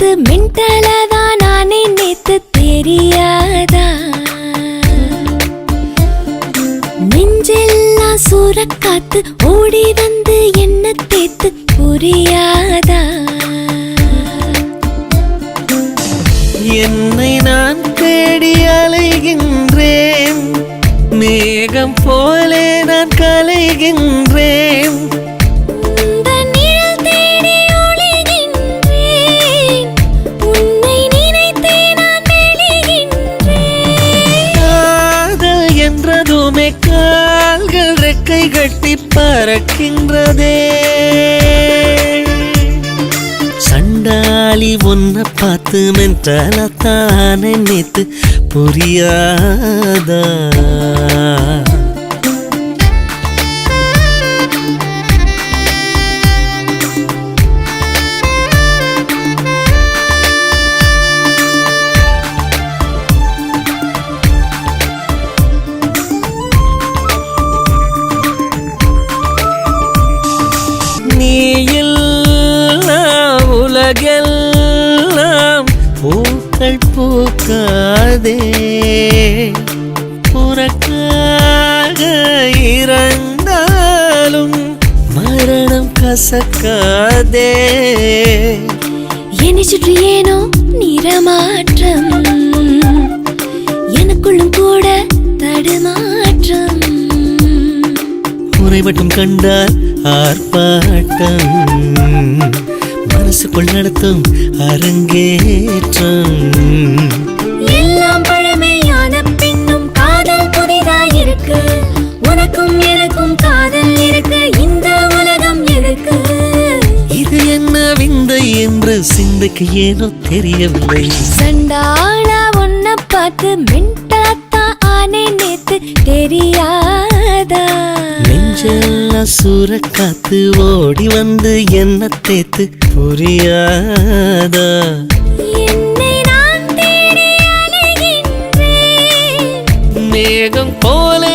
பார்த்து மென்டலாதான் நானே நேத்து தெரியாதா நெஞ்செல்லாம் சூறக்காத்து ஓடி வந்து என்ன தேத்து புரியாதா என்னை நான் தேடி அலைகின்றேன் மேகம் போலே நான் கலைகின்றேன் என்றதுமே கால்கள் ரெக்கை கட்டி பறக்கின்றதே சண்டாளி ஒன்ன பார்த்து மென்டலாத்தான் நேத்து புரியாதா உலகெல்லாம் பூக்கள் பூக்காதே புறக்காக இறந்தாலும் மரணம் கசக்காதே என்னை சுற்றி ஏனோ நிறமாற்றம் எனக்குள்ளும் கூட தடுமாற்றம் உரை மட்டும் கண்டால் ஆர்ப்பாட்டம் மனசுக்குள் நடத்தும் அரங்கேற்றம் எல்லாம் பழமையான பின்னும் காதல் புதிதாயிருக்கு உனக்கும் எனக்கும் காதல் இருக்கு இந்த உலகம் இருக்கு இது என்ன விந்தை என்று சிந்தைக்கு ஏனோ தெரியவில்லை சண்டாளா உன்னை பார்த்து மென்டலாத்தான் ஆனே நேத்து தெரியாதா நெஞ்செல்லாம் சூறக்காத்து ஓடி வந்து என்ன தேத்து புரியாதா என்னை நான் தேடி அலைகின்றேன் மேகம் போலே